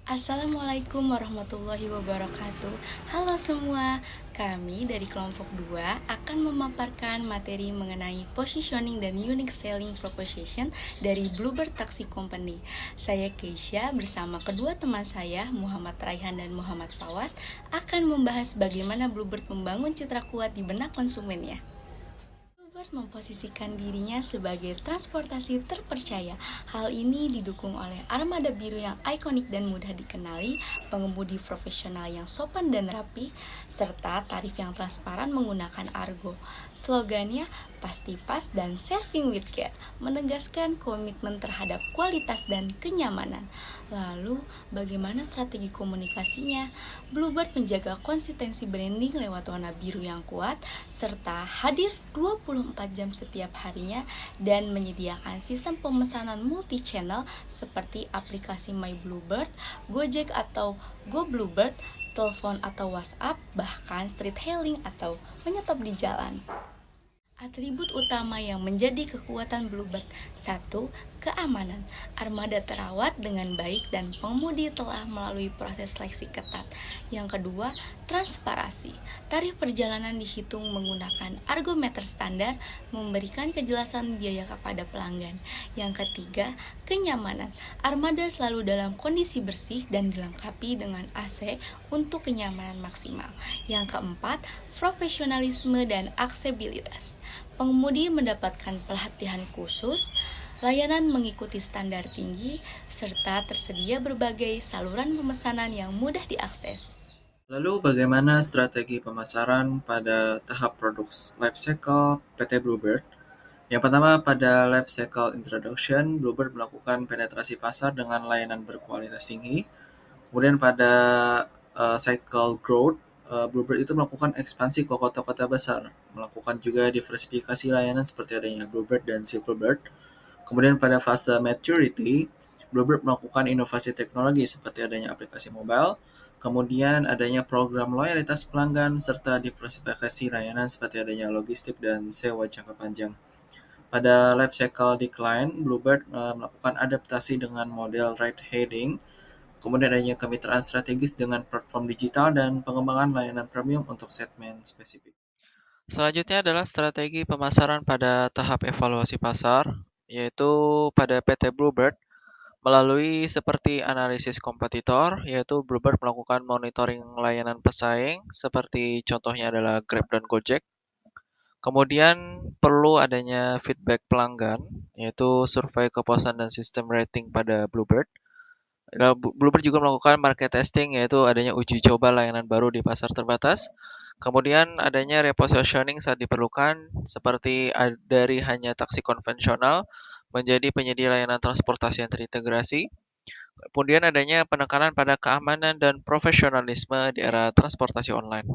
Assalamualaikum warahmatullahi wabarakatuh. Halo semua, kami dari kelompok 2 akan memaparkan materi mengenai positioning dan unique selling proposition dari Bluebird Taxi Company. Saya Keisha bersama kedua teman saya, Muhammad Raihan dan Muhammad Fawas, akan membahas bagaimana Bluebird membangun citra kuat di benak konsumennya. Bluebird memposisikan dirinya sebagai transportasi terpercaya. Hal ini didukung oleh armada biru yang ikonik dan mudah dikenali, pengemudi profesional yang sopan dan rapi, serta tarif yang transparan menggunakan argo. Slogannya pasti pas dan serving with care, menegaskan komitmen terhadap kualitas dan kenyamanan. Lalu, bagaimana strategi komunikasinya? Bluebird menjaga konsistensi branding lewat warna biru yang kuat, serta hadir 24 jam setiap harinya dan menyediakan sistem pemesanan multi-channel seperti aplikasi My Bluebird, Gojek atau Go Bluebird, telepon atau WhatsApp, bahkan street hailing atau menyetop di jalan. Atribut utama yang menjadi kekuatan Bluebird: 1. Keamanan. Armada terawat dengan baik dan pengemudi telah melalui proses seleksi ketat. Yang kedua, transparansi. Tarif perjalanan dihitung menggunakan argometer standar, memberikan kejelasan biaya kepada pelanggan. Yang ketiga, kenyamanan. Armada selalu dalam kondisi bersih dan dilengkapi dengan AC untuk kenyamanan maksimal. Yang keempat, profesionalisme dan aksesibilitas. Pengemudi mendapatkan pelatihan khusus, layanan mengikuti standar tinggi, serta tersedia berbagai saluran pemesanan yang mudah diakses. Lalu bagaimana strategi pemasaran pada tahap produk life cycle PT Bluebird? Yang pertama, pada life cycle introduction, Bluebird melakukan penetrasi pasar dengan layanan berkualitas tinggi. Kemudian pada cycle growth, Bluebird itu melakukan ekspansi ke kota-kota besar, melakukan juga diversifikasi layanan seperti adanya Bluebird dan Silverbird. Kemudian pada fase maturity, Bluebird melakukan inovasi teknologi seperti adanya aplikasi mobile, kemudian adanya program loyalitas pelanggan, serta diversifikasi layanan seperti adanya logistik dan sewa jangka panjang. Pada life cycle decline, Bluebird melakukan adaptasi dengan model ride-hailing, kemudian adanya kemitraan strategis dengan platform digital dan pengembangan layanan premium untuk segmen spesifik. Selanjutnya adalah strategi pemasaran pada tahap evaluasi pasar, yaitu pada PT Bluebird melalui seperti analisis kompetitor, yaitu Bluebird melakukan monitoring layanan pesaing, seperti contohnya adalah Grab dan Gojek. Kemudian perlu adanya feedback pelanggan, yaitu survei kepuasan dan sistem rating pada Bluebird. Bluebird juga melakukan market testing, yaitu adanya uji coba layanan baru di pasar terbatas. Kemudian adanya repositioning saat diperlukan, seperti dari hanya taksi konvensional menjadi penyedia layanan transportasi yang terintegrasi. Kemudian adanya penekanan pada keamanan dan profesionalisme di era transportasi online.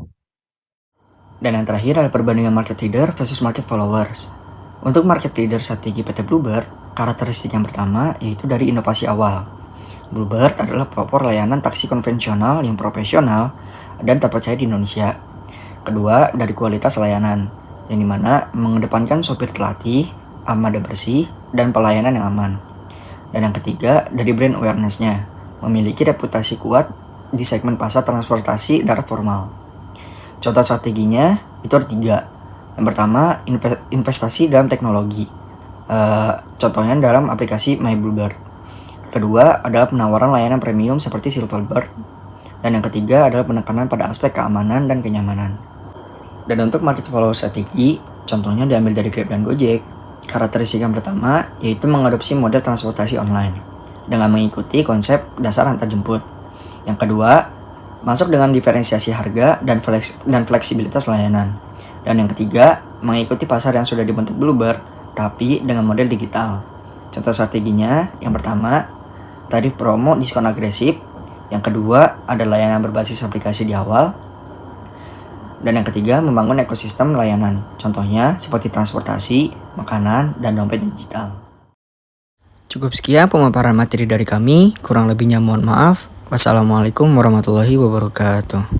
Dan yang terakhir ada perbandingan market leader versus market followers. Untuk market leader strategi PT Bluebird, karakteristik yang pertama yaitu dari inovasi awal. Bluebird adalah pelopor layanan taksi konvensional yang profesional dan terpercaya di Indonesia. Kedua, dari kualitas layanan, yang dimana mengedepankan sopir terlatih, armada bersih, dan pelayanan yang aman. Dan yang ketiga, dari brand awareness-nya, memiliki reputasi kuat di segmen pasar transportasi darat formal. Contoh strateginya itu ada 3. Yang pertama, investasi dalam teknologi. Contohnya dalam aplikasi My Bluebird. Kedua adalah penawaran layanan premium seperti Silverbird. Dan yang ketiga adalah penekanan pada aspek keamanan dan kenyamanan. Dan untuk market follower strategi, contohnya diambil dari Grab dan Gojek. Karakteristik yang pertama yaitu mengadopsi model transportasi online dengan mengikuti konsep dasar antar jemput. Yang kedua, masuk dengan diferensiasi harga dan fleksibilitas layanan. Dan yang ketiga, mengikuti pasar yang sudah dibentuk Bluebird, tapi dengan model digital. Contoh strateginya, yang pertama, tarif promo diskon agresif. Yang kedua, ada layanan berbasis aplikasi di awal. Dan yang ketiga, membangun ekosistem layanan. Contohnya seperti transportasi, makanan, dan dompet digital. Cukup sekian pemaparan materi dari kami. Kurang lebihnya mohon maaf. Wassalamualaikum warahmatullahi wabarakatuh.